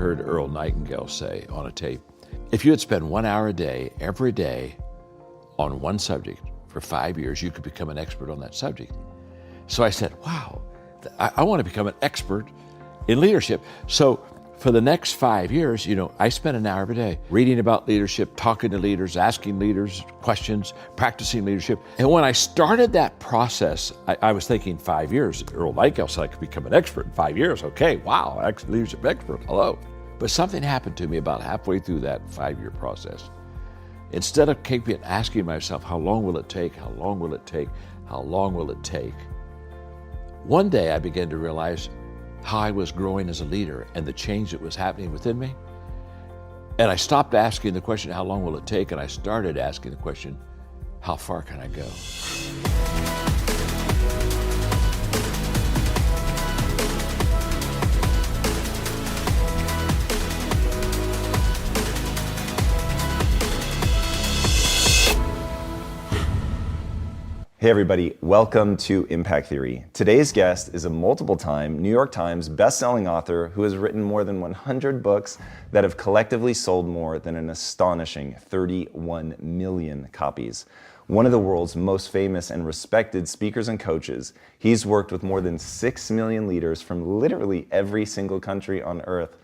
heard Earl Nightingale say on a tape, if you had spent 1 hour a day, every day, on one subject for 5 years, you could become an expert on that subject. So I said, wow, I want to become an expert in leadership. So for the next 5 years, I spent an hour every day reading about leadership, talking to leaders, asking leaders questions, practicing leadership. And when I started that process, I was thinking 5 years. Earl Nightingale said I could become an expert in 5 years. Okay, wow, leadership expert, hello. But something happened to me about halfway through that 5-year process. Instead of keeping asking myself, how long will it take? How long will it take? How long will it take? One day I began to realize how I was growing as a leader and the change that was happening within me. And I stopped asking the question, how long will it take? And I started asking the question, how far can I go? Hey everybody, welcome to Impact Theory. Today's guest is a multiple-time New York Times best-selling author who has written more than 100 books that have collectively sold more than an astonishing 31 million copies. One of the world's most famous and respected speakers and coaches, he's worked with more than 6 million leaders from literally every single country on earth.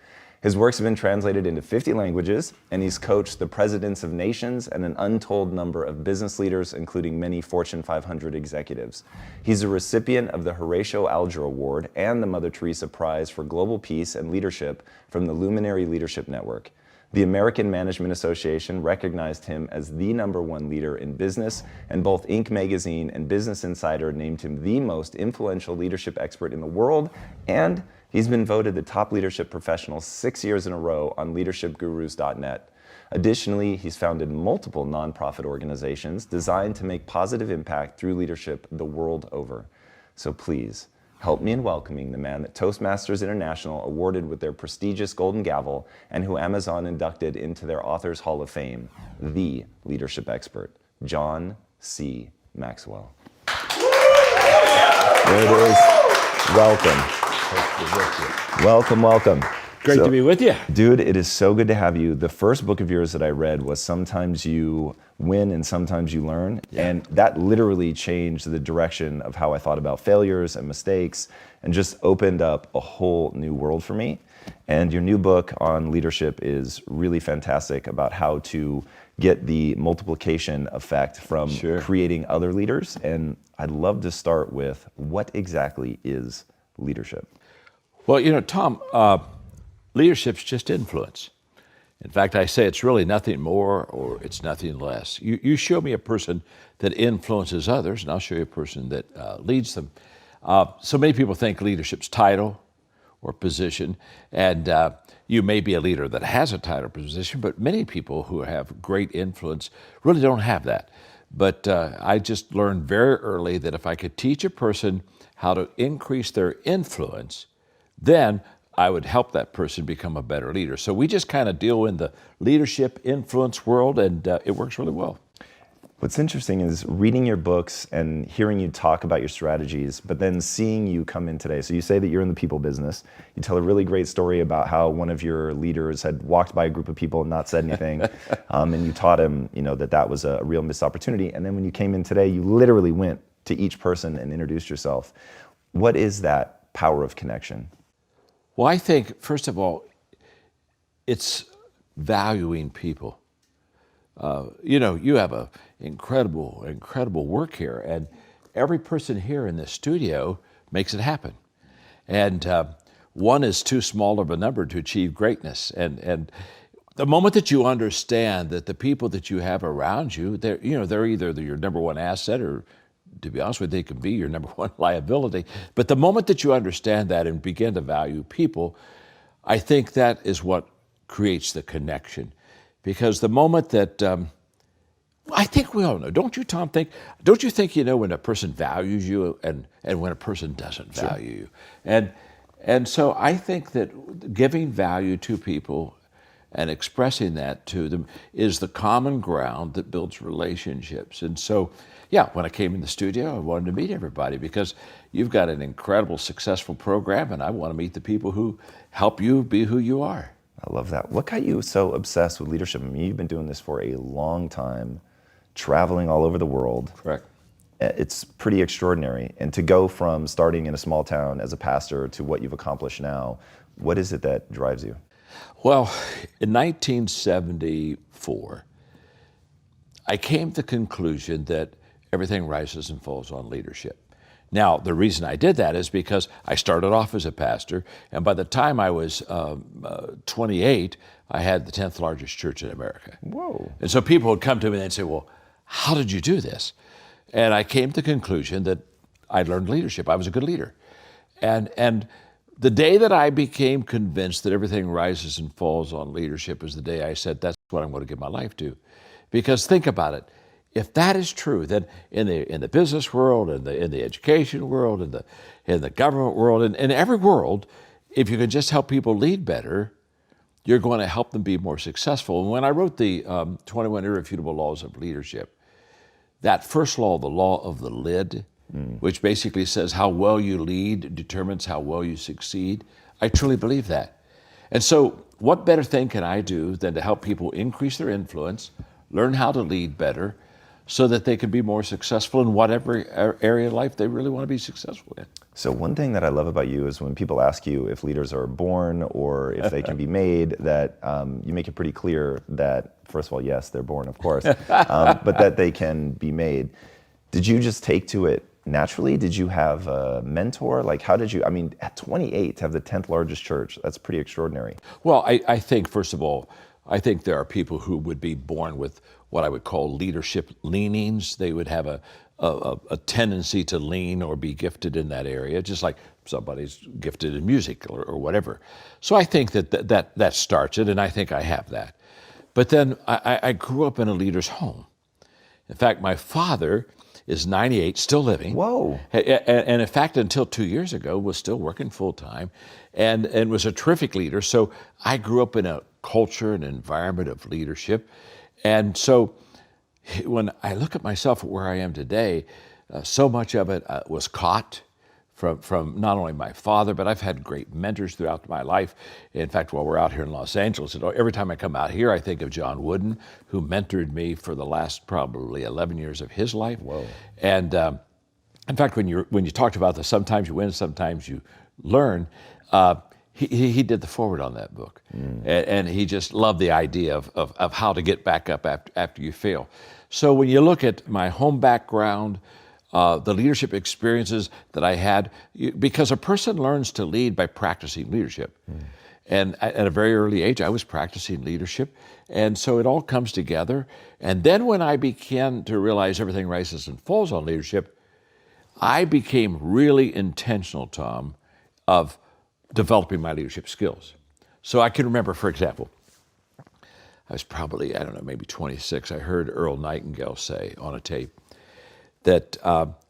His works have been translated into 50 languages, and he's coached the presidents of nations and an untold number of business leaders, including many Fortune 500 executives. He's a recipient of the Horatio Alger Award and the Mother Teresa Prize for Global Peace and Leadership from the Luminary Leadership Network. The American Management Association recognized him as the #1 leader in business, and both Inc. magazine and Business Insider named him the most influential leadership expert in the world, and he's been voted the top leadership professional 6 years in a row on leadershipgurus.net. Additionally, he's founded multiple nonprofit organizations designed to make positive impact through leadership the world over. So please, help me in welcoming the man that Toastmasters International awarded with their prestigious Golden Gavel and who Amazon inducted into their Authors Hall of Fame, the leadership expert, John C. Maxwell. There it is. Welcome. Welcome, welcome. Great to be with you. Dude, it is so good to have you. The first book of yours that I read was Sometimes You Win and Sometimes You Learn. Yeah. And that literally changed the direction of how I thought about failures and mistakes and just opened up a whole new world for me. And your new book on leadership is really fantastic about how to get the multiplication effect from creating other leaders. And I'd love to start with, what exactly is leadership? Well, Tom, leadership's just influence. In fact, I say it's really nothing more or it's nothing less. You show me a person that influences others, and I'll show you a person that leads them. So many people think leadership's title or position, and you may be a leader that has a title or position, but many people who have great influence really don't have that. But I just learned very early that if I could teach a person how to increase their influence, then I would help that person become a better leader. So we just kind of deal in the leadership influence world, and it works really well. What's interesting is reading your books and hearing you talk about your strategies, but then seeing you come in today. So you say that you're in the people business. You tell a really great story about how one of your leaders had walked by a group of people and not said anything, and you taught him, that was a real missed opportunity. And then when you came in today, you literally went to each person and introduced yourself. What is that power of connection? Well, I think, first of all, it's valuing people. You have an incredible work here, and every person here in this studio makes it happen. And one is too small of a number to achieve greatness. And the moment that you understand that the people that you have around you, they're either your #1 asset or, to be honest with you, they can be your #1 liability. But the moment that you understand that and begin to value people, I think that is what creates the connection. Because the moment that, I think we all know, don't you, Tom, don't you think when a person values you and when a person doesn't value you? And so I think that giving value to people and expressing that to them is the common ground that builds relationships. And so, when I came in the studio, I wanted to meet everybody because you've got an incredible, successful program, and I want to meet the people who help you be who you are. I love that. What got you so obsessed with leadership? I mean, you've been doing this for a long time, traveling all over the world. Correct. It's pretty extraordinary. And to go from starting in a small town as a pastor to what you've accomplished now, what is it that drives you? Well, in 1974, I came to the conclusion that everything rises and falls on leadership. Now, the reason I did that is because I started off as a pastor, and by the time I was 28, I had the 10th largest church in America. Whoa. And so people would come to me and they'd say, well, how did you do this? And I came to the conclusion that I learned leadership. I was a good leader. And the day that I became convinced that everything rises and falls on leadership is the day I said, that's what I'm going to give my life to. Because think about it. If that is true, then in the business world, in the education world, in the government world, in every world, if you can just help people lead better, you're going to help them be more successful. And when I wrote the 21 Irrefutable Laws of Leadership, that first law, the law of the lid, which basically says how well you lead determines how well you succeed, I truly believe that. And so what better thing can I do than to help people increase their influence, learn how to lead better, so that they can be more successful in whatever area of life they really want to be successful in. So one thing that I love about you is when people ask you if leaders are born or if they can be made, that you make it pretty clear that, first of all, yes, they're born, of course, but that they can be made. Did you just take to it naturally? Did you have a mentor? Like, how did you, I mean, at 28 to have the 10th largest church, that's pretty extraordinary. Well, I think, first of all, I think there are people who would be born with what I would call leadership leanings. They would have a tendency to lean or be gifted in that area, just like somebody's gifted in music or whatever. So I think that starts it, and I think I have that. But then I grew up in a leader's home. In fact, my father is 98, still living. Whoa. And in fact, until 2 years ago, was still working full time and was a terrific leader. So I grew up in a culture and environment of leadership. And so when I look at myself at where I am today, so much of it was caught from not only my father, but I've had great mentors throughout my life. In fact, while we're out here in Los Angeles, every time I come out here, I think of John Wooden, who mentored me for the last probably 11 years of his life. Whoa. And in fact, when you talked about the sometimes you win, sometimes you learn, he did the foreword on that book. And he just loved the idea of how to get back up after you fail. So when you look at my home background, the leadership experiences that I had, because a person learns to lead by practicing leadership. And at a very early age, I was practicing leadership. And so it all comes together. And then when I began to realize everything rises and falls on leadership, I became really intentional, Tom, of developing my leadership skills. So I can remember, for example, I was probably, I don't know, maybe 26. I heard Earl Nightingale say on a tape that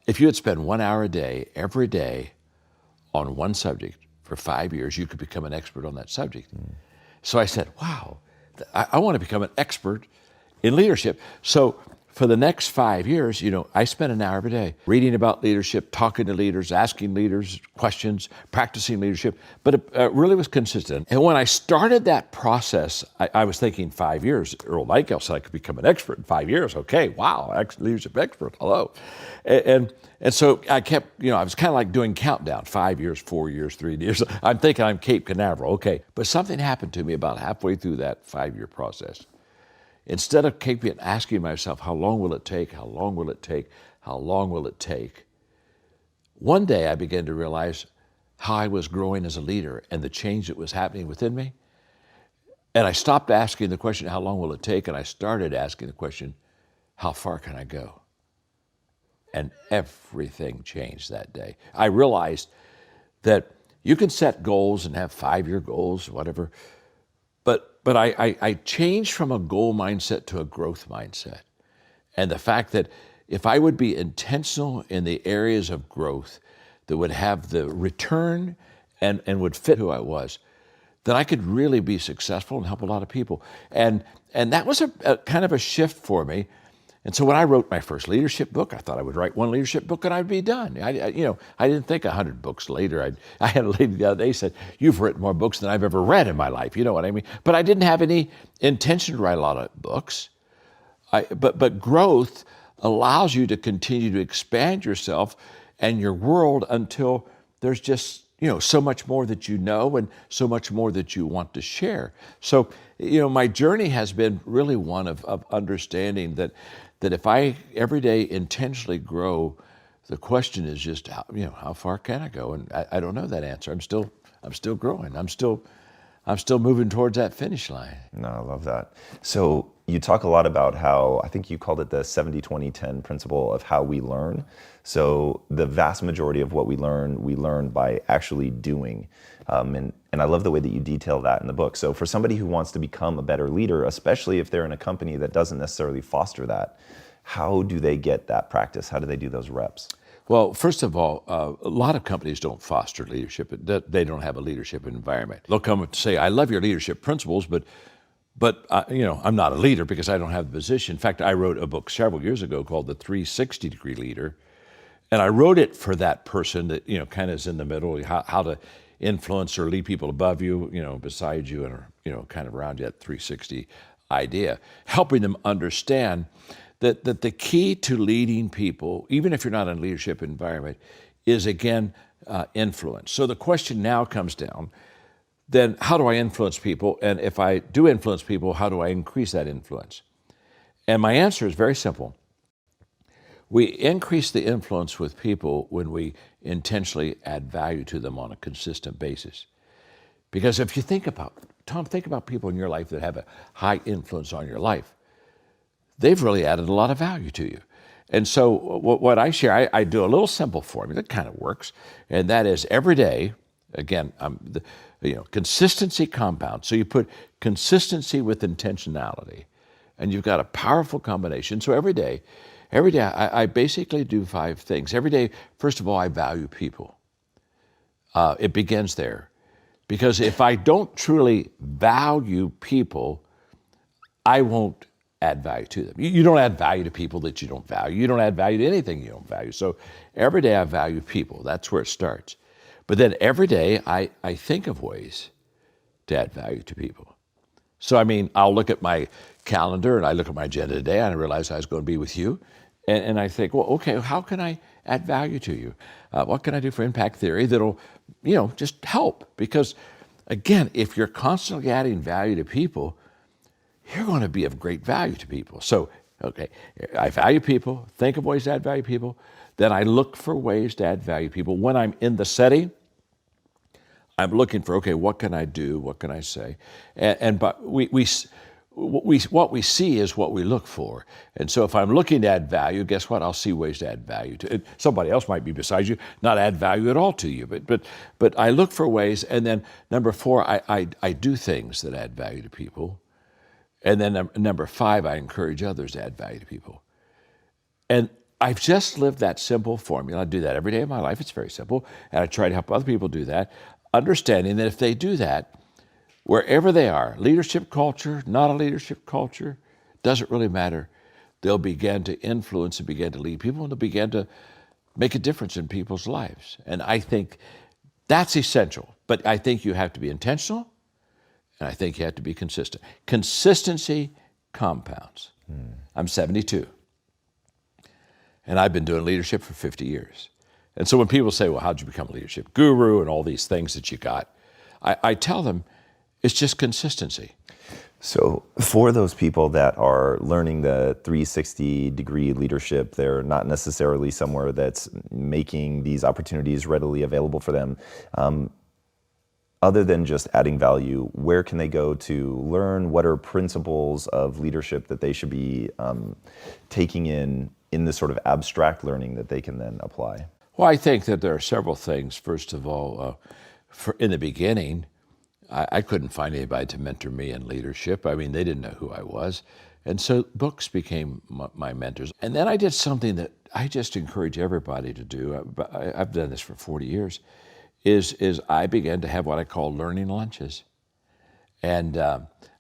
if you had spent 1 hour a day, every day, on one subject for 5 years, you could become an expert on that subject. So I said, wow, I want to become an expert in leadership. So for the next 5 years, I spent an hour every day reading about leadership, talking to leaders, asking leaders questions, practicing leadership, but it really was consistent. And when I started that process, I was thinking 5 years. Earl Nightingale said I could become an expert in 5 years. Okay, wow, leadership expert, hello. And so I kept, I was kind of like doing countdown, 5 years, 4 years, 3 years. I'm thinking I'm Cape Canaveral, okay. But something happened to me about halfway through that 5-year process. Instead of keeping asking myself, how long will it take, how long will it take, how long will it take, one day I began to realize how I was growing as a leader and the change that was happening within me. And I stopped asking the question, how long will it take? And I started asking the question, how far can I go? And everything changed that day. I realized that you can set goals and have 5-year goals, whatever, but I changed from a goal mindset to a growth mindset. And the fact that if I would be intentional in the areas of growth that would have the return and would fit who I was, then I could really be successful and help a lot of people. And that was a kind of a shift for me. And so when I wrote my first leadership book, I thought I would write one leadership book and I'd be done. I didn't think 100 books later. I had a lady the other day said, "You've written more books than I've ever read in my life." You know what I mean? But I didn't have any intention to write a lot of books. But growth allows you to continue to expand yourself and your world until there's just so much more that you know and so much more that you want to share. So my journey has been really one of understanding that if I every day intentionally grow, the question is just how far can I go? And I don't know that answer. I'm still growing. I'm still moving towards that finish line. No, I love that. So you talk a lot about how, I think you called it the 70-20-10 principle of how we learn. So the vast majority of what we learn by actually doing. And I love the way that you detail that in the book. So for somebody who wants to become a better leader, especially if they're in a company that doesn't necessarily foster that, how do they get that practice? How do they do those reps? Well, first of all, a lot of companies don't foster leadership. They don't have a leadership environment. They'll come and say, "I love your leadership principles, but I'm not a leader because I don't have the position." In fact, I wrote a book several years ago called The 360-Degree Leader, and I wrote it for that person that kind of is in the middle, how to influence or lead people above you, beside you, and kind of around you, that 360 idea, helping them understand that the key to leading people, even if you're not in a leadership environment, is again influence. So the question now comes down, then how do I influence people? And if I do influence people, how do I increase that influence? And my answer is very simple. We increase the influence with people when we intentionally add value to them on a consistent basis. Because if you think about people in your life that have a high influence on your life, they've really added a lot of value to you. And so what I share, I do a little simple formula that kind of works, and that is every day, again, consistency compounds. So you put consistency with intentionality, and you've got a powerful combination. So every day, I basically do 5 things. Every day, first of all, I value people. It begins there. Because if I don't truly value people, I won't add value to them. You don't add value to people that you don't value. You don't add value to anything you don't value. So every day I value people. That's where it starts. But then every day I think of ways to add value to people. So I'll look at my calendar and I look at my agenda today and I realize I was going to be with you. And I think, well, okay, how can I add value to you? What can I do for impact theory that'll, just help? Because again, if you're constantly adding value to people, you're going to be of great value to people. So, okay, I value people, think of ways to add value to people, then I look for ways to add value to people. When I'm in the setting, I'm looking for, okay, what can I do? What can I say? But what we see is what we look for. And so if I'm looking to add value, guess what? I'll see ways to add value to it. Somebody else might be beside you, not add value at all to you. But I look for ways. And then number 4, I do things that add value to people. And then number 5, I encourage others to add value to people. And I've just lived that simple formula. I do that every day of my life. It's very simple. And I try to help other people do that, understanding that if they do that, wherever they are, leadership culture, not a leadership culture, doesn't really matter. They'll begin to influence and begin to lead people, and they'll begin to make a difference in people's lives. And I think that's essential. But I think you have to be intentional, and I think you have to be consistent. Consistency compounds. I'm 72. And I've been doing leadership for 50 years. And so when people say, well, how'd you become a leadership guru and all these things that you got? I tell them it's just consistency. So for those people that are learning the 360-degree leadership, they're not necessarily somewhere that's making these opportunities readily available for them. Other than just adding value, where can they go to learn? What are principles of leadership that they should be taking in this sort of abstract learning that they can then apply? Well, I think that there are several things. First of all, in the beginning, I couldn't find anybody to mentor me in leadership. They didn't know who I was. And so books became my mentors. And then I did something that I just encourage everybody to do. I've done this for 40 years. Is I began to have what I call learning lunches. And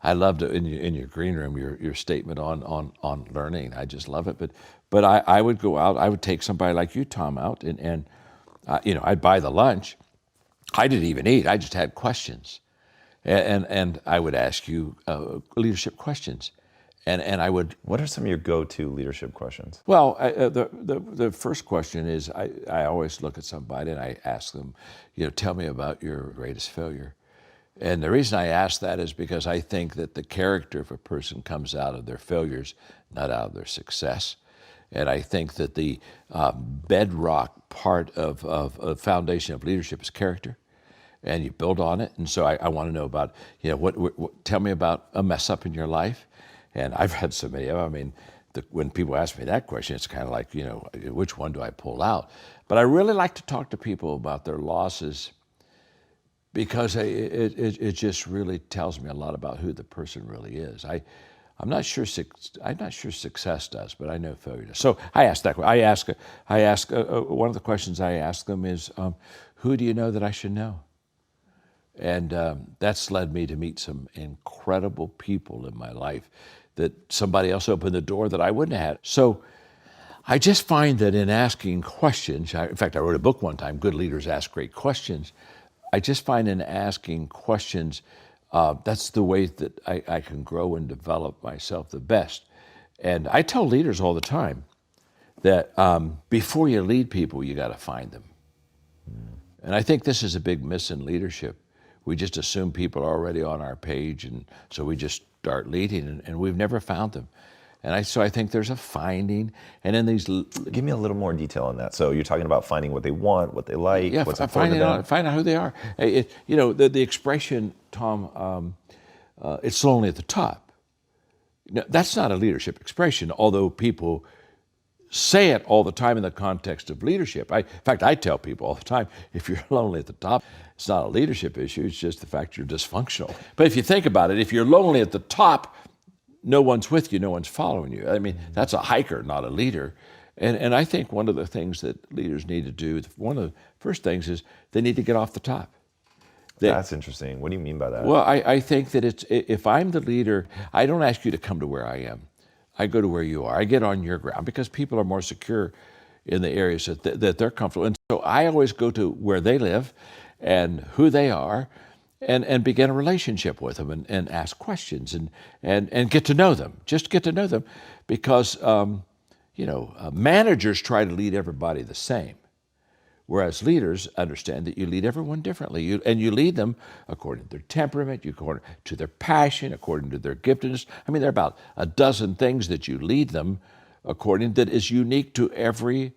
I loved it in your green room, your statement on learning. I just love it. But I would go out. I would take somebody like you, Tom, out, and I'd buy the lunch. I didn't even eat. I just had questions, and I would ask you leadership questions, and I would. What are some of your go-to leadership questions? Well, the first question is I always look at somebody and I ask them, tell me about your greatest failure. And the reason I ask that is because I think that the character of a person comes out of their failures, not out of their success. And I think that the bedrock part of foundation of leadership is character, and you build on it. And so I want to know about, what tell me about a mess up in your life. And I've had so many of them. I mean, when people ask me that question, it's kind of like, which one do I pull out? But I really like to talk to people about their losses, because it just really tells me a lot about who the person really is. I'm not sure success does, but I know failure does. So I ask that. I ask one of the questions I ask them is, who do you know that I should know? And that's led me to meet some incredible people in my life that somebody else opened the door that I wouldn't have had. So I just find that in asking questions, in fact, I wrote a book one time, Good Leaders Ask Great Questions. I just find in asking questions, that's the way that I can grow and develop myself the best. And I tell leaders all the time that before you lead people, you got to find them. And I think this is a big miss in leadership. We just assume people are already on our page, and so we just start leading, and we've never found them. And so I think there's a finding, and then these. Give me a little more detail on that. So you're talking about finding what they want, what they like, what's important to them. Find out who they are. The expression, Tom, it's lonely at the top. Now, that's not a leadership expression, although people say it all the time in the context of leadership. In fact, I tell people all the time, if you're lonely at the top, it's not a leadership issue, it's just the fact you're dysfunctional. But if you think about it, if you're lonely at the top, no one's with you, no one's following you. I mean, that's a hiker, not a leader. And I think one of the things that leaders need to do, one of the first things is they need to get off the top. That's interesting. What do you mean by that? Well, I think that if I'm the leader, I don't ask you to come to where I am. I go to where you are. I get on your ground because people are more secure in the areas that they're comfortable. And so I always go to where they live and who they are, and begin a relationship with them and ask questions and get to know them. Just get to know them, because managers try to lead everybody the same, whereas leaders understand that you lead everyone differently. You lead them according to their temperament, according to their passion, according to their giftedness. I mean, there are about a dozen things that you lead them according that is unique to every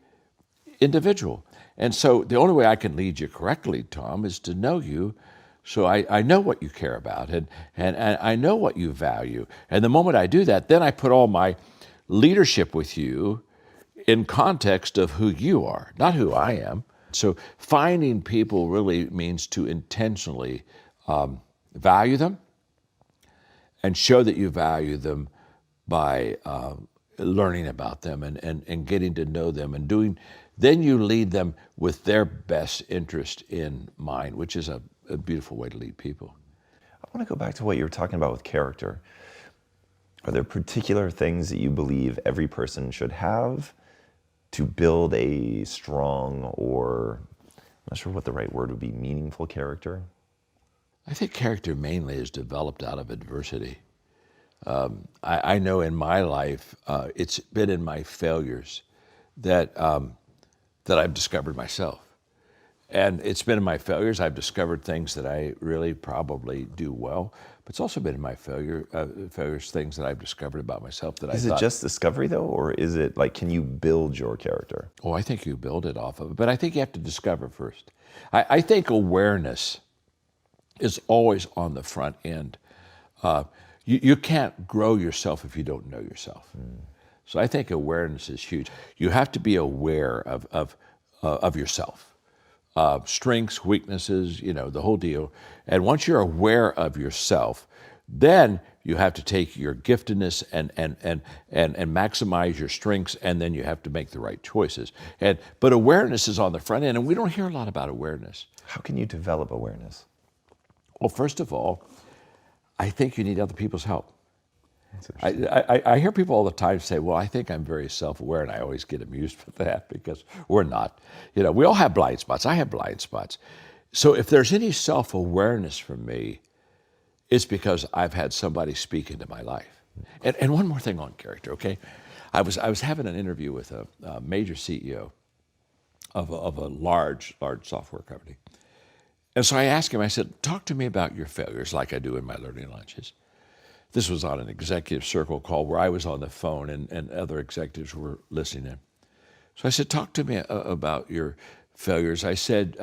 individual. And so the only way I can lead you correctly, Tom, is to know you. So I know what you care about, and I know what you value. And the moment I do that, then I put all my leadership with you in context of who you are, not who I am. So finding people really means to intentionally value them and show that you value them by learning about them and getting to know them and doing. Then you lead them with their best interest in mind, which is a beautiful way to lead people. I want to go back to what you were talking about with character. Are there particular things that you believe every person should have to build a strong, or I'm not sure what the right word would be, meaningful character? I think character mainly is developed out of adversity. I know in my life, it's been in my failures that I've discovered myself. And it's been in my failures I've discovered things that I really probably do well, but it's also been in my failures things that I've discovered about myself that Is it just discovery though, or is it like, can you build your character? Oh, I think you build it off of it, but I think you have to discover first. I think awareness is always on the front end. You can't grow yourself if you don't know yourself. So I think awareness is huge. You have to be aware of yourself. Strengths, weaknesses, the whole deal. And once you're aware of yourself, then you have to take your giftedness and maximize your strengths, and then you have to make the right choices. But awareness is on the front end, and we don't hear a lot about awareness. How can you develop awareness? Well, first of all, I think you need other people's help. I hear people all the time say, well, I think I'm very self-aware, and I always get amused with that because we're not. We all have blind spots. I have blind spots. So if there's any self-awareness from me, it's because I've had somebody speak into my life. And one more thing on character, okay? I was having an interview with a major CEO of a large software company. And so I asked him, I said, talk to me about your failures like I do in my learning lunches. This was on an executive circle call where I was on the phone and other executives were listening in. So I said, talk to me about your failures. I said,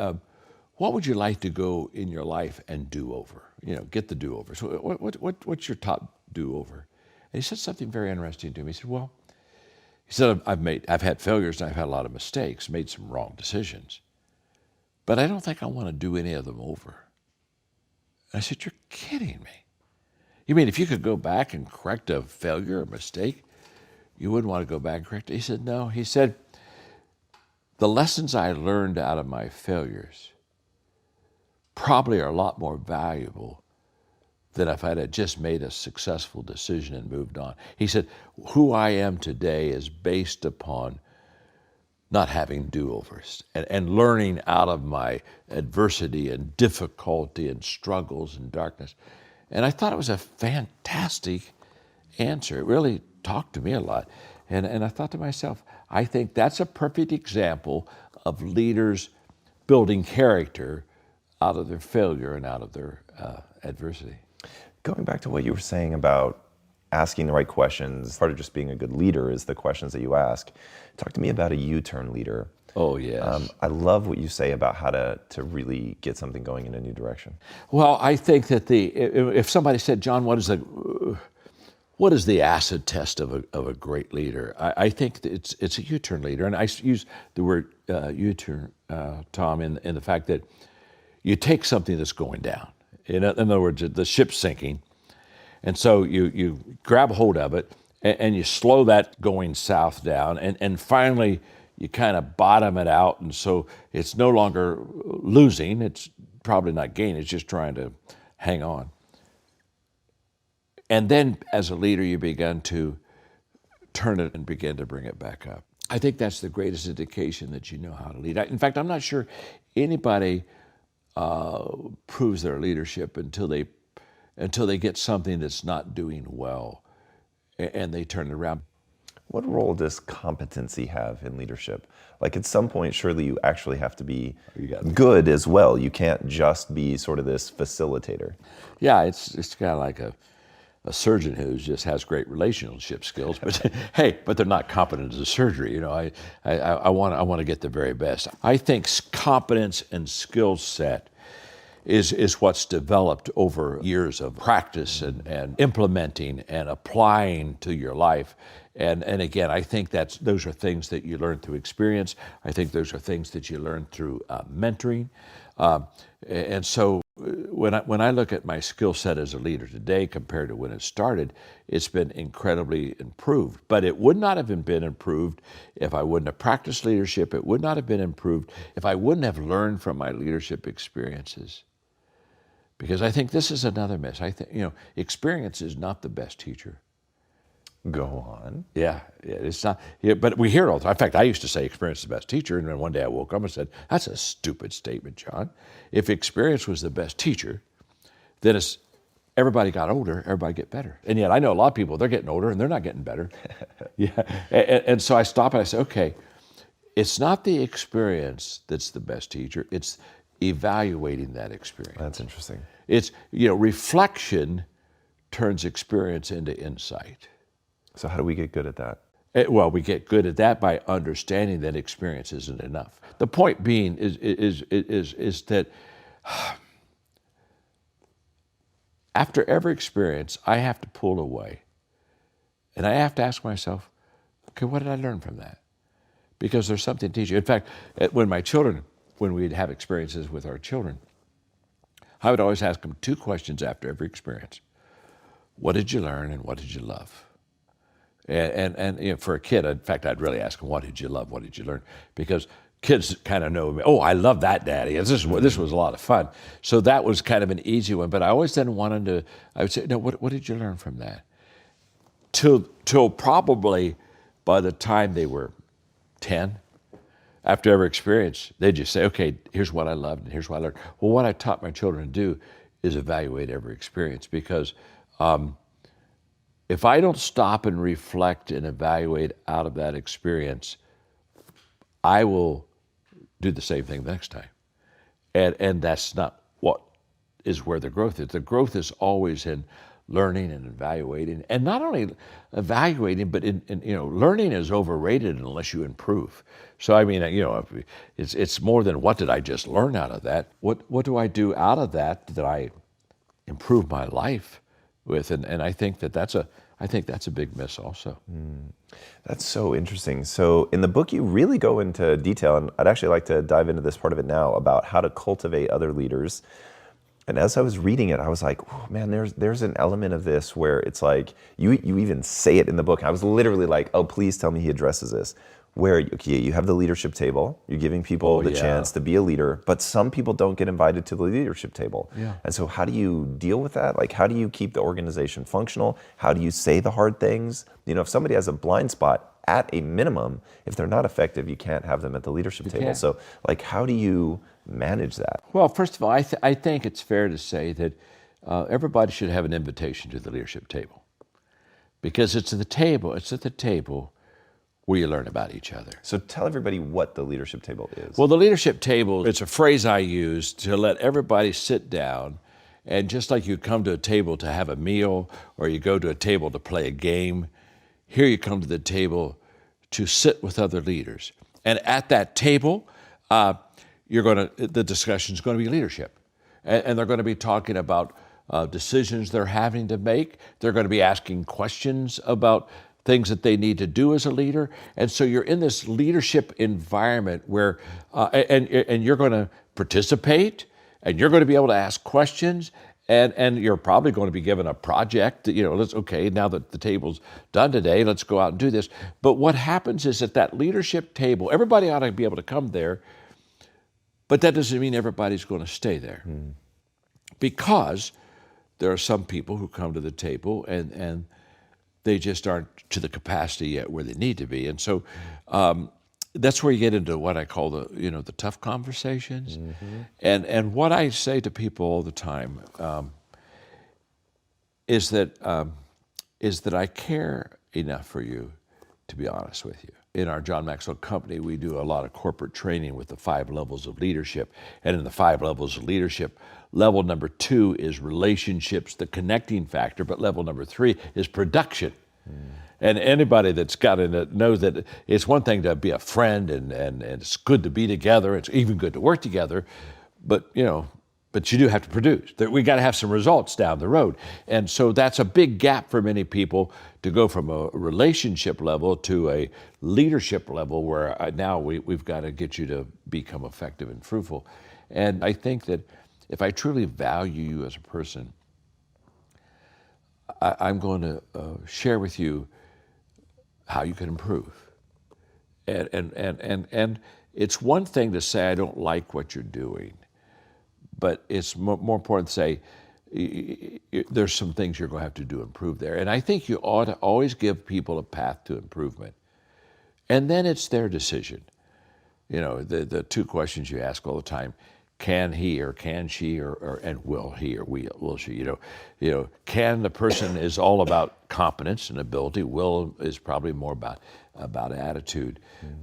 what would you like to go in your life and do over? Get the do-over. So what's your top do-over? And he said something very interesting to me. He said, I've had failures and I've had a lot of mistakes, made some wrong decisions, but I don't think I want to do any of them over. And I said, you're kidding me. You mean if you could go back and correct a failure or mistake, you wouldn't want to go back and correct it? He said, no. He said, the lessons I learned out of my failures probably are a lot more valuable than if I'd have just made a successful decision and moved on. He said, who I am today is based upon not having do-overs and learning out of my adversity and difficulty and struggles and darkness. And I thought it was a fantastic answer. It really talked to me a lot. And I thought to myself, I think that's a perfect example of leaders building character out of their failure and out of their adversity. Going back to what you were saying about asking the right questions, part of just being a good leader is the questions that you ask. Talk to me about a U-turn leader. Oh, yes. I love what you say about how to really get something going in a new direction. Well, I think that if somebody said, John, what is the acid test of a great leader? I think it's a U-turn leader. And I use the word U-turn, Tom, in the fact that you take something that's going down. In other words, the ship's sinking. And so you grab hold of it and you slow that going south down. And finally, you kind of bottom it out. And so it's no longer losing. It's probably not gaining. It's just trying to hang on. And then as a leader, you begin to turn it and begin to bring it back up. I think that's the greatest indication that you know how to lead. In fact, I'm not sure anybody proves their leadership until they get something that's not doing well and they turn it around. What role does competency have in leadership? Like at some point, surely you actually have to be good as well. You can't just be sort of this facilitator. Yeah, it's kind of like a surgeon who just has great relationship skills, but but they're not competent as a surgery. I want to get the very best. I think competence and skill set is what's developed over years of practice and implementing and applying to your life. And again, I think those are things that you learn through experience. I think those are things that you learn through mentoring. And so when I look at my skill set as a leader today compared to when it started, it's been incredibly improved. But it would not have been improved if I wouldn't have practiced leadership. It would not have been improved if I wouldn't have learned from my leadership experiences. Because I think this is another miss. I think, experience is not the best teacher. Go on. Yeah, it's not. Yeah, but we hear it all the time. In fact, I used to say experience is the best teacher, and then one day I woke up and said, "That's a stupid statement, John. If experience was the best teacher, then as everybody got older, everybody get better." And yet, I know a lot of people, they're getting older and they're not getting better. Yeah, and so I stop and I say, "Okay, it's not the experience that's the best teacher. It's evaluating that experience." That's interesting. It's reflection turns experience into insight. So how do we get good at that? Well, we get good at that by understanding that experience isn't enough. The point being is that after every experience, I have to pull away, and I have to ask myself, okay, what did I learn from that? Because there's something to teach you. In fact, when we'd have experiences with our children, I would always ask them two questions after every experience. What did you learn and what did you love? And for a kid, in fact, I'd really ask them, what did you love? What did you learn? Because kids kind of know me. Oh, I love that, Daddy. This was a lot of fun. So that was kind of an easy one. But I always then wanted to, I would say, no, what did you learn from that? Till probably by the time they were 10, after every experience, they'd just say, okay, here's what I loved and here's what I learned. Well, what I taught my children to do is evaluate every experience, because if I don't stop and reflect and evaluate out of that experience, I will do the same thing the next time. And that's not what is where the growth is. The growth is always in learning and evaluating. And not only evaluating, but learning is overrated unless you improve. So I mean, it's more than what did I just learn out of that? What do I do out of that I improve my life with? And I think that's a big miss also. That's so interesting. So in the book, you really go into detail, and I'd actually like to dive into this part of it now, about how to cultivate other leaders. And as I was reading it, I was like, oh man, there's an element of this where it's like, you even say it in the book. I was literally like, oh, please tell me he addresses this. Where, okay, you have the leadership table, you're giving people the chance to be a leader, but some people don't get invited to the leadership table. Yeah. And so how do you deal with that? Like, how do you keep the organization functional? How do you say the hard things? If somebody has a blind spot, at a minimum, if they're not effective, you can't have them at the leadership table. Can't. So like, how do you manage that? Well, first of all, I think it's fair to say that everybody should have an invitation to the leadership table, because it's at the table where you learn about each other. So tell everybody what the leadership table is. Well, the leadership table, it's a phrase I use to let everybody sit down, and just like you come to a table to have a meal, or you go to a table to play a game, here you come to the table to sit with other leaders. And at that table, the discussion is going to be leadership. And they're going to be talking about decisions they're having to make. They're going to be asking questions about things that they need to do as a leader. And so you're in this leadership environment where, and you're going to participate, and you're going to be able to ask questions, and you're probably going to be given a project. Now that the table's done today, let's go out and do this. But what happens is at that leadership table, everybody ought to be able to come there, but that doesn't mean everybody's going to stay there. Because there are some people who come to the table and they just aren't to the capacity yet where they need to be. And so that's where you get into what I call the tough conversations. And what I say to people all the time is that I care enough for you to be honest with you. In our John Maxwell company, we do a lot of corporate training with the 5 levels of leadership. And in the 5 levels of leadership, level number 2 is relationships, the connecting factor, but level number 3 is production. And anybody that's gotten it knows that it's one thing to be a friend and it's good to be together. It's even good to work together, but you do have to produce. We got to have some results down the road. And so that's a big gap for many people to go from a relationship level to a leadership level where now we've got to get you to become effective and fruitful. And I think that if I truly value you as a person, I'm going to share with you how you can improve. And it's one thing to say, I don't like what you're doing, but it's more important to say, there's some things you're going to have to do to improve there. And I think you ought to always give people a path to improvement. And then it's their decision. The 2 questions you ask all the time: can he or can she and will he or will she? Can the person is all about competence and ability. Will is probably more about attitude.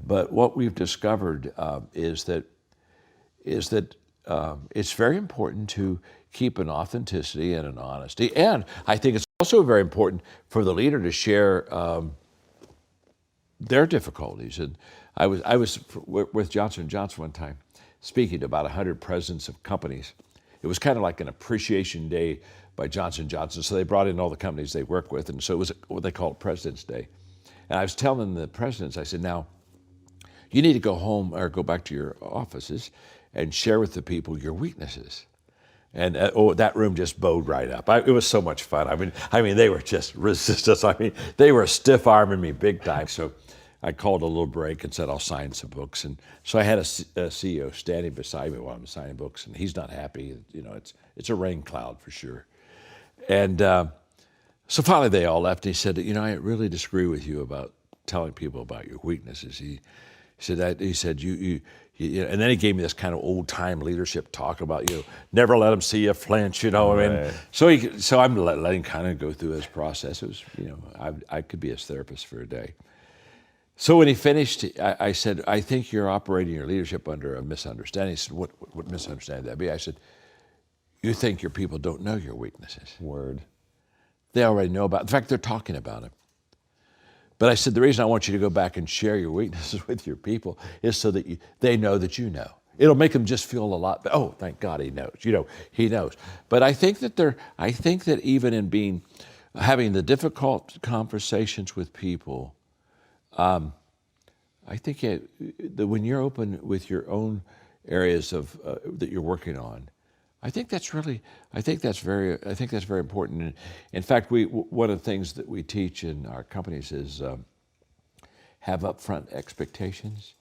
But what we've discovered is that it's very important to keep an authenticity and an honesty. And I think it's also very important for the leader to share their difficulties. And I was with Johnson & Johnson one time, speaking to about 100 presidents of companies. It was kind of like an appreciation day by Johnson & Johnson. So they brought in all the companies they work with. And so it was what they call President's Day. And I was telling the presidents, I said, now, you need to go home or go back to your offices and share with the people your weaknesses. And that room just bowed right up. It was so much fun. I mean, they were just resistant. They were stiff-arming me big time. So I called a little break and said, I'll sign some books. And so I had a CEO standing beside me while I'm signing books, and he's not happy. You know, it's a rain cloud for sure. And so finally they all left. And he said, you know, I really disagree with you about telling people about your weaknesses. He said, you and then he gave me this kind of old time leadership talk about, you know, never let him see you flinch, you know. Right. And so I'm letting kind of go through his process. It was, you know, I could be his therapist for a day. So when he finished, I said, I think you're operating your leadership under a misunderstanding. He said, what misunderstanding would that be? I said, you think your people don't know your weaknesses. Word. They already know about it. In fact, they're talking about it. But I said, the reason I want you to go back and share your weaknesses with your people is so that they know that you know. It'll make them just feel a lot better. Oh, thank God he knows. You know, he knows. But I think that even in having the difficult conversations with people, I think that when you're open with your own areas of that you're working on, I think that's very important. And in fact, one of the things that we teach in our companies is have upfront expectations.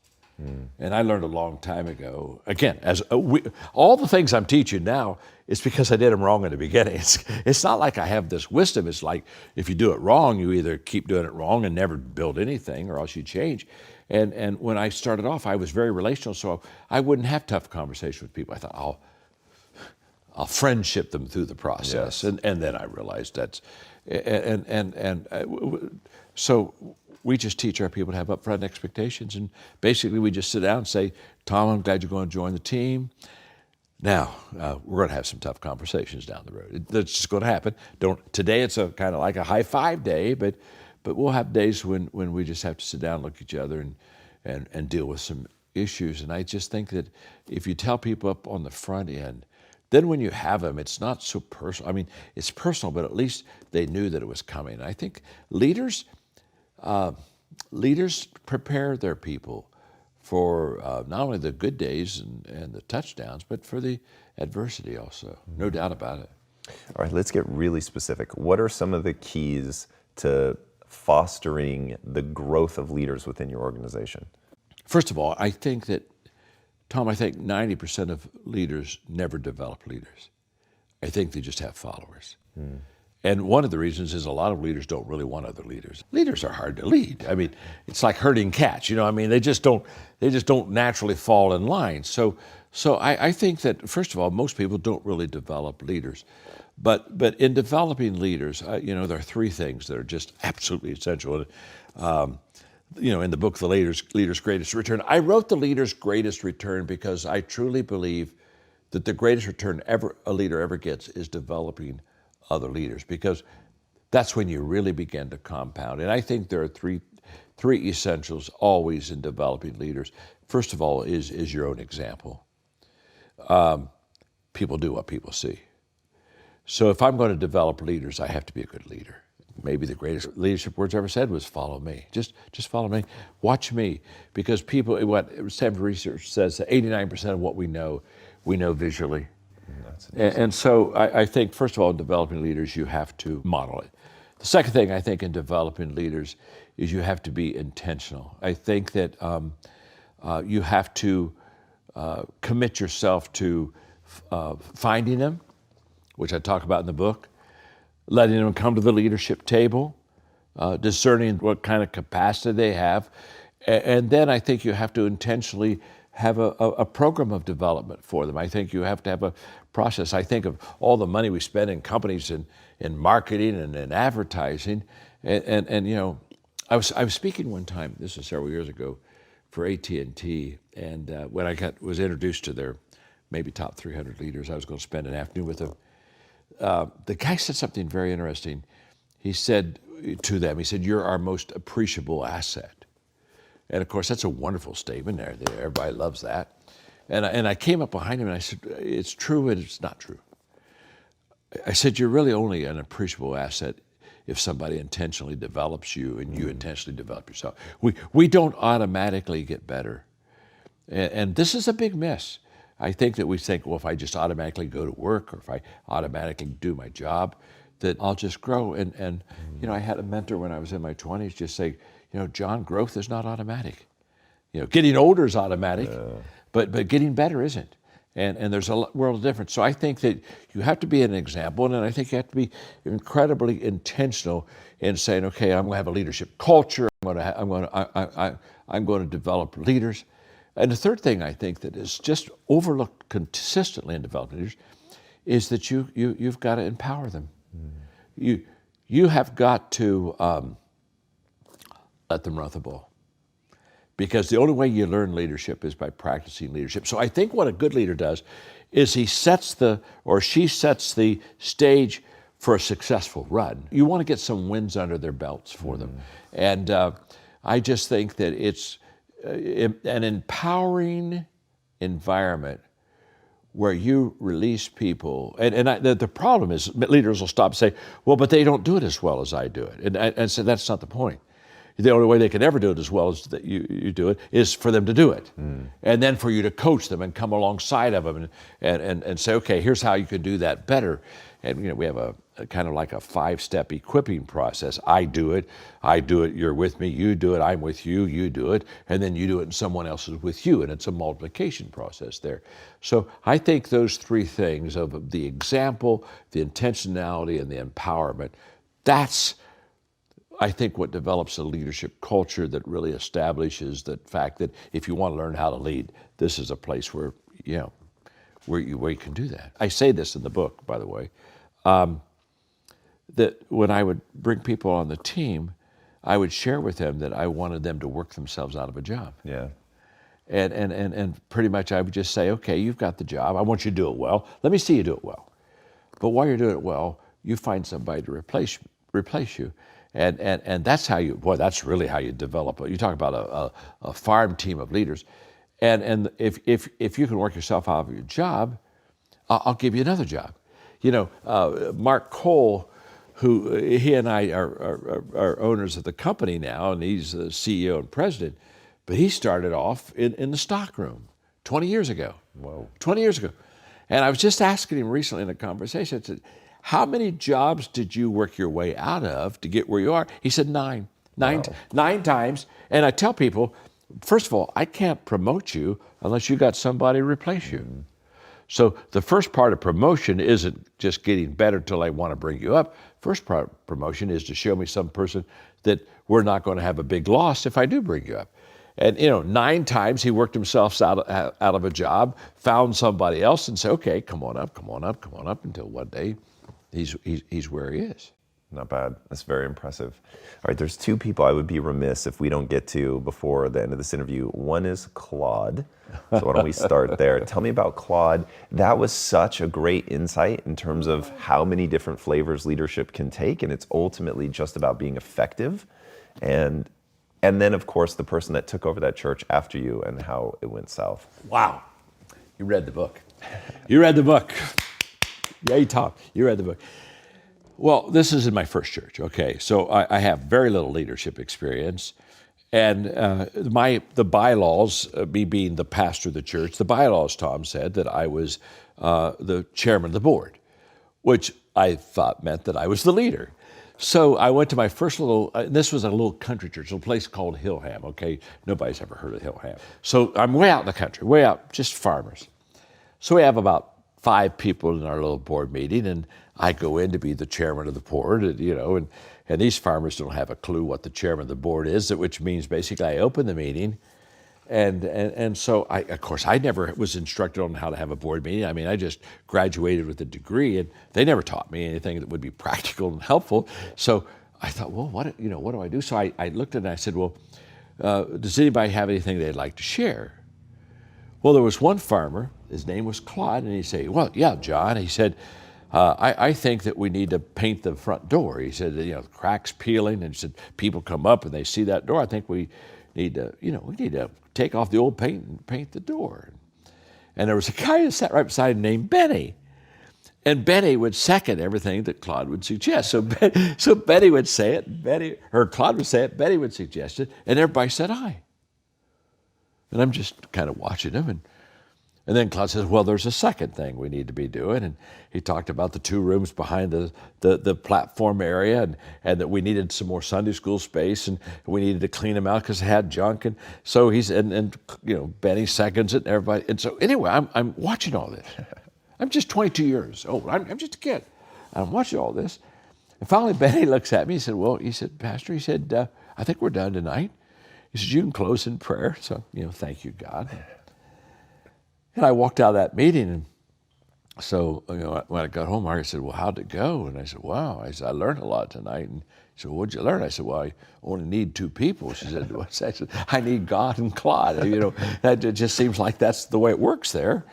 And I learned a long time ago, again, all the things I'm teaching now, it's because I did them wrong in the beginning. It's not like I have this wisdom. It's like if you do it wrong, you either keep doing it wrong and never build anything, or else you change. And when I started off, I was very relational, so I wouldn't have tough conversations with people. I thought, I'll friendship them through the process. Yes. And then I realized so we just teach our people to have upfront expectations, and basically we just sit down and say, Tom, I'm glad you're going to join the team. Now, we're going to have some tough conversations down the road. That's just going to happen. Today it's a kind of like a high five day, but we'll have days when we just have to sit down, look at each other, and deal with some issues. And I just think that if you tell people up on the front end, then when you have them, it's not so personal. I mean, it's personal, but at least they knew that it was coming. And I think leaders prepare their people for not only the good days and the touchdowns, but for the adversity also. No doubt about it. All right, let's get really specific. What are some of the keys to fostering the growth of leaders within your organization? First of all, I think that, Tom, 90% of leaders never develop leaders. I think they just have followers. And one of the reasons is a lot of leaders don't really want other leaders. Leaders are hard to lead. I mean, it's like herding cats, you know. I mean, they just don't naturally fall in line. So I think that, first of all, most people don't really develop leaders. But in developing leaders, you know, there are three things that are just absolutely essential. You know, in the book, The Leader's Greatest Return, I wrote The Leader's Greatest Return because I truly believe that the greatest return a leader ever gets is developing other leaders, because that's when you really begin to compound. And I think there are three essentials always in developing leaders. First of all is your own example. People do what people see. So if I'm going to develop leaders, I have to be a good leader. Maybe the greatest leadership words ever said was follow me. Just follow me. Watch me. Because what Stanford research says that 89% of what we know visually. And so I think, first of all, in developing leaders, you have to model it. The second thing I think in developing leaders is you have to be intentional. I think that you have to commit yourself to finding them, which I talk about in the book, letting them come to the leadership table, discerning what kind of capacity they have. And then I think you have to intentionally have a program of development for them. I think you have to have a process. I think of all the money we spend in companies in marketing and in advertising. And you know, I was speaking one time, this was several years ago, for AT&T. And when I was introduced to their maybe top 300 leaders, I was going to spend an afternoon with them. The guy said something very interesting. He said to them, you're our most appreciable asset. And of course, that's a wonderful statement there. Everybody loves that. And I came up behind him and I said, it's true and it's not true. I said, you're really only an appreciable asset if somebody intentionally develops you and you intentionally develop yourself. We don't automatically get better. And this is a big miss. I think that we think, well, if I just automatically go to work or if I automatically do my job, that I'll just grow. And you know, I had a mentor when I was in my 20s just say, John, growth is not automatic. Getting older is automatic, but getting better isn't. And there's a world of difference. So I think that you have to be an example, and I think you have to be incredibly intentional in saying, okay, I'm going to have a leadership culture. I'm going to develop leaders. And the third thing I think that is just overlooked consistently in developing leaders is that you've got to empower them. You have got to let them run the ball. Because the only way you learn leadership is by practicing leadership. So I think what a good leader does is she sets the stage for a successful run. You want to get some wins under their belts for them. And I just think that it's an empowering environment where you release people. The problem is leaders will stop and say, well, but they don't do it as well as I do it. And so that's not the point. The only way they can ever do it as well as that you do it is for them to do it. And then for you to coach them and come alongside of them and say, okay, here's how you could do that better. And we have a kind of like a 5-step equipping process. I do it, you're with me, you do it, I'm with you, you do it, and then you do it and someone else is with you, and it's a multiplication process there. So I think those three things of the example, the intentionality, and the empowerment, that's I think what develops a leadership culture that really establishes the fact that if you want to learn how to lead, this is a place where you can do that. I say this in the book, by the way, that when I would bring people on the team, I would share with them that I wanted them to work themselves out of a job. Yeah. And pretty much I would just say, okay, you've got the job. I want you to do it well. Let me see you do it well. But while you're doing it well, you find somebody to replace you. And that's that's really how you develop. You talk about a farm team of leaders. And if you can work yourself out of your job, I'll give you another job. Mark Cole, he and I are owners of the company now, and he's the CEO and president, but he started off in the stockroom 20 years ago. Whoa. 20 years ago. And I was just asking him recently in a conversation, I said, how many jobs did you work your way out of to get where you are? He said 9. Wow. 9 times. And I tell people, first of all, I can't promote you unless you got somebody to replace you. So the first part of promotion isn't just getting better till I want to bring you up. First part of promotion is to show me some person that we're not going to have a big loss if I do bring you up. And 9 times he worked himself out of a job, found somebody else and said, okay, come on up, until one day he's where he is. Not bad. That's very impressive. All right, there's 2 people I would be remiss if we don't get to before the end of this interview. One is Claude. So why don't we start there? Tell me about Claude. That was such a great insight in terms of how many different flavors leadership can take, and it's ultimately just about being effective. And then, of course, the person that took over that church after you and how it went south. Wow. You read the book. You read the book. Yay, Tom. You read the book. Well, this is in my first church, okay? So I have very little leadership experience. And the bylaws, me being the pastor of the church, the bylaws, Tom said that I was the chairman of the board, which I thought meant that I was the leader. So I went to my first this was a little country church, a place called Hillham, okay? Nobody's ever heard of Hillham. So I'm way out in the country, way out, just farmers. So we have about 5 people in our little board meeting, and I go in to be the chairman of the board, and these farmers don't have a clue what the chairman of the board is, which means basically I open the meeting, and so I never was instructed on how to have a board meeting. I mean, I just graduated with a degree, and they never taught me anything that would be practical and helpful. So I thought, well, what do I do? So I looked at it and I said, well, does anybody have anything they'd like to share? Well, there was one farmer, his name was Claude, and he'd say, well, yeah, John. He said, I think that we need to paint the front door. He said, the cracks peeling, and he said, people come up and they see that door. I think we need to take off the old paint and paint the door. And there was a guy who sat right beside him named Benny. And Benny would second everything that Claude would suggest. So Benny would say it, Claude would say it, Benny would suggest it, and everybody said aye. And I'm just kind of watching him, and And then Claude says, well, there's a second thing we need to be doing. And he talked about the 2 rooms behind the platform area, and that we needed some more Sunday school space, and we needed to clean them out because it had junk. And so Benny seconds it, and everybody. And so anyway, I'm watching all this. I'm just 22 years old. I'm just a kid. I'm watching all this. And finally, Benny looks at me. He said, Pastor, I think we're done tonight. He said, you can close in prayer. So, thank you, God. And I walked out of that meeting, and so when I got home, Margaret said, well, how'd it go? And I said, wow. I said, I learned a lot tonight. And she said, what'd you learn? I said, well, I only need 2 people. She said, what's that? I said, I need God and Claude. It just seems like that's the way it works there.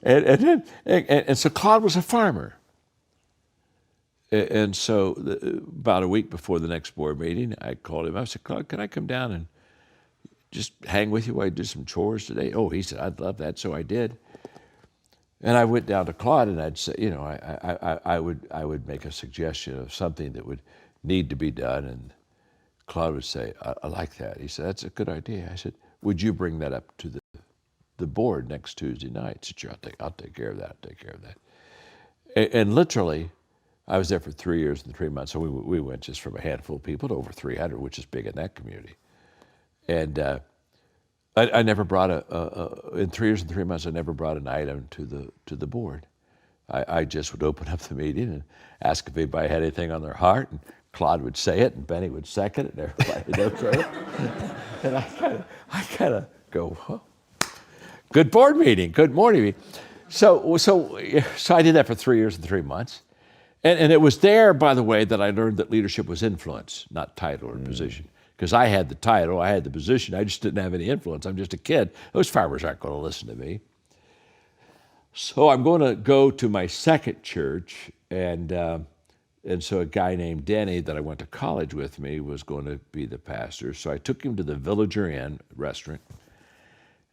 And so Claude was a farmer. And so about a week before the next board meeting, I called him. I said, Claude, can I come down and just hang with you while I do some chores today? Oh, he said, I'd love that. So I did. And I went down to Claude, and I'd say, I would make a suggestion of something that would need to be done. And Claude would say, I like that. He said, that's a good idea. I said, would you bring that up to the board next Tuesday night? I said, sure, I'll take care of that. And literally, I was there for 3 years and 3 months. So we went just from a handful of people to over 300, which is big in that community. And I never brought in 3 years and 3 months, I never brought an item to the board. I just would open up the meeting and ask if anybody had anything on their heart, and Claude would say it, and Benny would second it, and everybody would say it. And I kind of go, well, good board meeting, good morning meeting. So I did that for 3 years and 3 months. And it was there, by the way, that I learned that leadership was influence, not title or position. Because I had the title, I had the position, I just didn't have any influence. I'm just a kid. Those farmers aren't going to listen to me. So I'm going to go to my second church, and so a guy named Denny that I went to college with me was going to be the pastor. So I took him to the Villager Inn restaurant,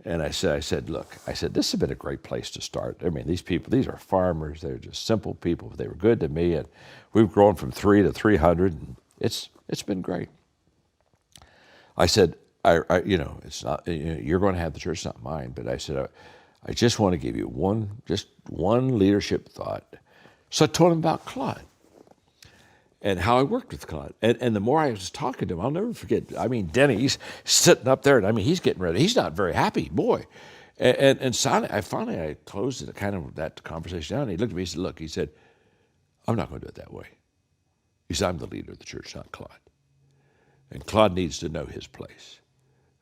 and I said, look, this has been a great place to start. I mean, these people, these are farmers. They're just simple people. They were good to me, and we've grown from 3 to 300, and it's been great. I said, it's not, you're going to have the church, not mine. But I said, I just want to give you one leadership thought. So I told him about Claude and how I worked with Claude. And the more I was talking to him, I'll never forget. I mean, Denny, he's sitting up there, and he's getting ready. He's not very happy, boy. And finally I closed it, kind of that conversation down. And he looked at me, he said, I'm not going to do it that way. He said, I'm the leader of the church, not Claude. And Claude needs to know his place.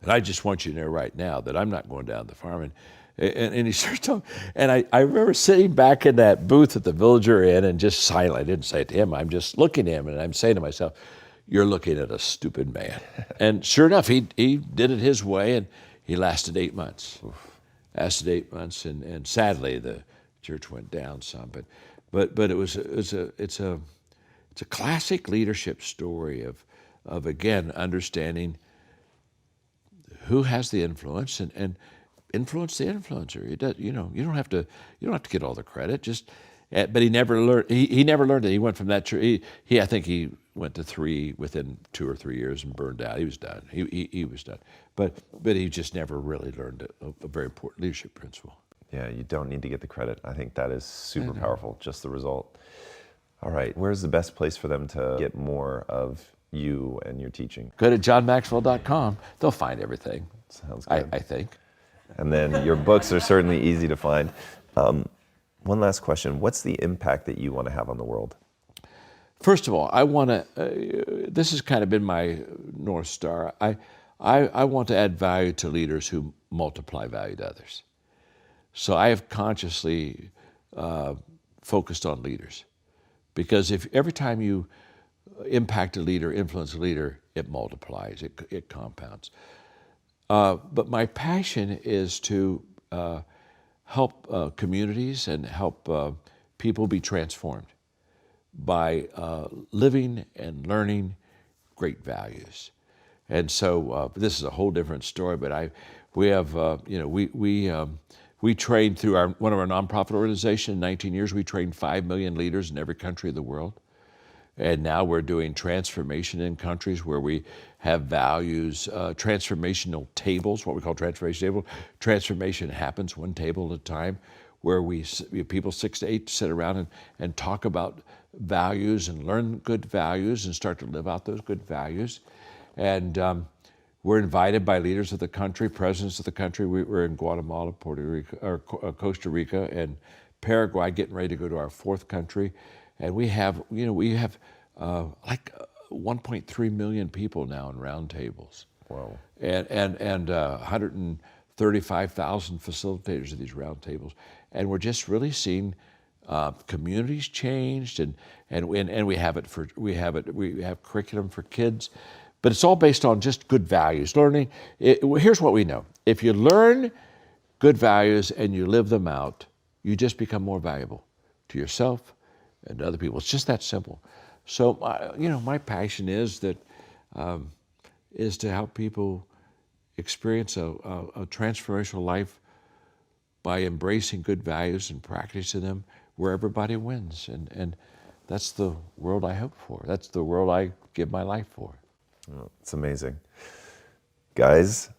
And I just want you to know right now that I'm not going down to the farm. And he started talking. And I remember sitting back in that booth at the Villager Inn and just silent. I didn't say it to him. I'm just looking at him, and I'm saying to myself, you're looking at a stupid man. And sure enough, he did it his way, and he lasted 8 months. And sadly, the church went down some. But it's a classic leadership story of again, understanding who has the influence and influence the influencer. It does, you don't have to get all the credit. But he never learned. He never learned it. He went from that church. I think he went to 3 within 2 or 3 years and burned out. He was done. He was done. But he just never really learned a very important leadership principle. Yeah, you don't need to get the credit. I think that is super powerful. Just the result. All right, where's the best place for them to get more of you and your teaching? Go to johnmaxwell.com. They'll find everything. Sounds good. I think. And then your books are certainly easy to find. One last question. What's the impact that you want to have on the world? First of all, I want to, this has kind of been my North Star. I want to add value to leaders who multiply value to others. So I have consciously focused on leaders. Because if every time you impact a leader, influence a leader, it multiplies, it compounds. But my passion is to help communities and help people be transformed by living and learning great values. And so this is a whole different story, but we trained through one of our nonprofit organizations in 19 years. We trained 5 million leaders in every country of the world. And now we're doing transformation in countries where we have values, transformational tables, what we call transformation table. Transformation happens one table at a time, where people 6 to 8 sit around and talk about values and learn good values and start to live out those good values. And we're invited by leaders of the country, presidents of the country. We're in Guatemala, Puerto Rico, or Costa Rica, and Paraguay, getting ready to go to our 4th country. And we have like 1.3 million people now in roundtables. Wow. And 135,000 facilitators of these roundtables. And we're just really seeing communities changed, and we have curriculum for kids, but it's all based on just good values. Learning. Here's what we know: if you learn good values and you live them out, you just become more valuable to yourself and to other people. It's just that simple. So, my passion is to help people experience a transformational life by embracing good values and practicing them, where everybody wins. And that's the world I hope for. That's the world I give my life for. Oh, it's amazing. Guys,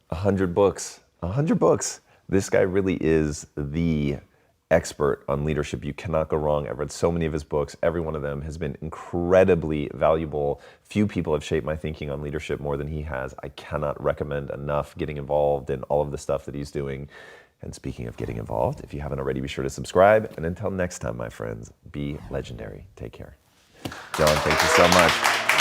100 books. 100 books. This guy really is the expert on leadership. You cannot go wrong. I've read so many of his books. Every one of them has been incredibly valuable. Few people have shaped my thinking on leadership more than he has. I cannot recommend enough getting involved in all of the stuff that he's doing. And speaking of getting involved, if you haven't already, be sure to subscribe. And until next time, my friends, be legendary. Take care. John, thank you so much.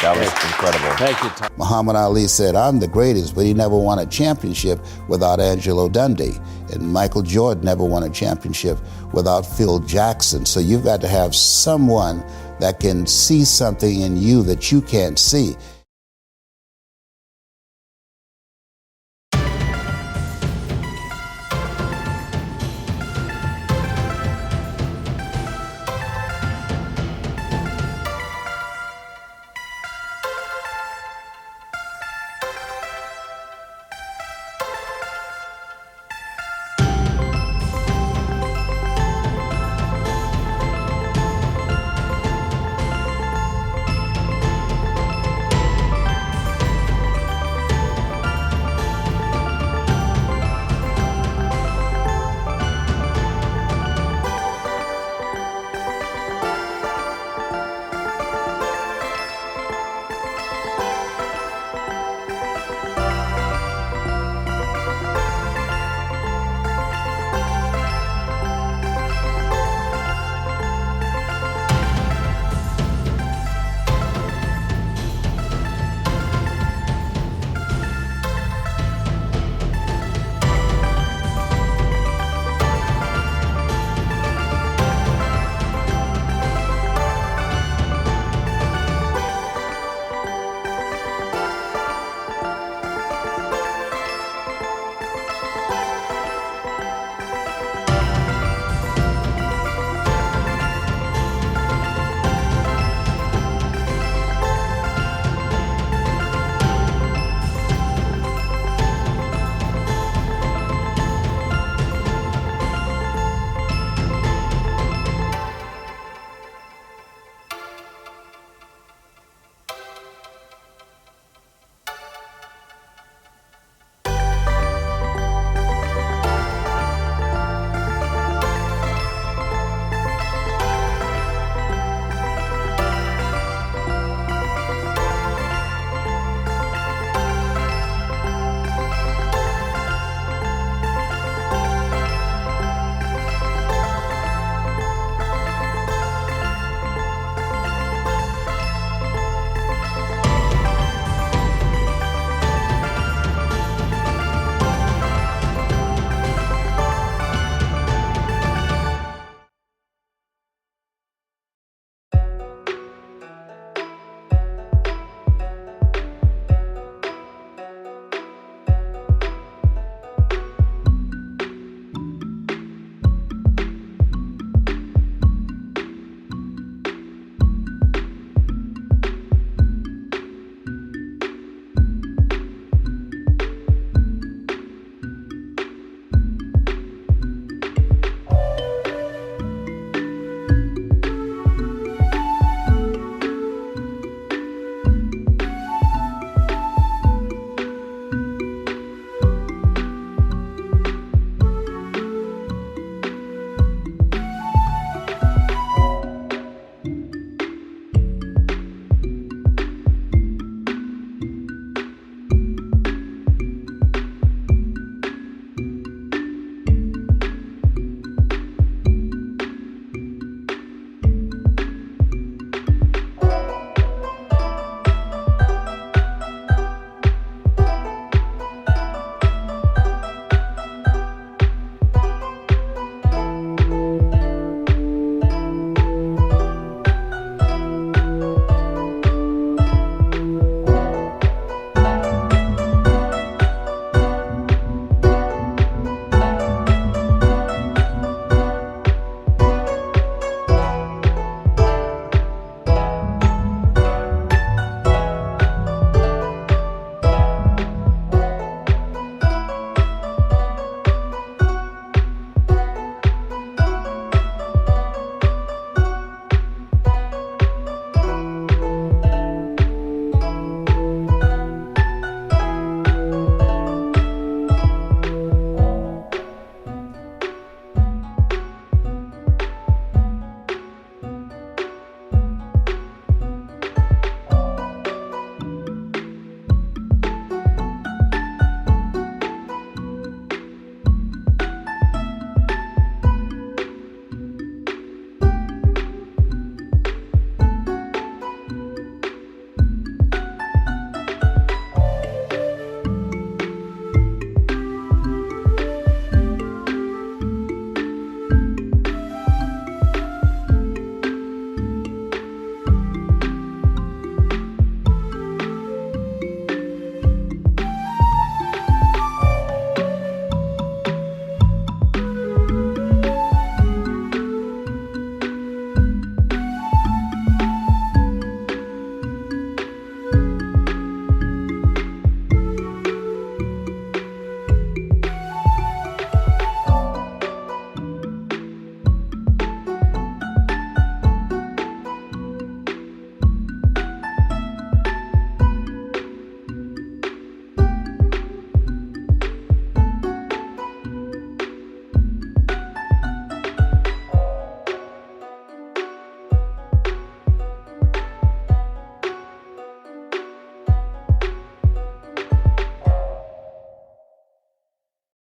That was incredible. Thank you, Tom. Muhammad Ali said, "I'm the greatest," but he never won a championship without Angelo Dundee. And Michael Jordan never won a championship without Phil Jackson. So you've got to have someone that can see something in you that you can't see.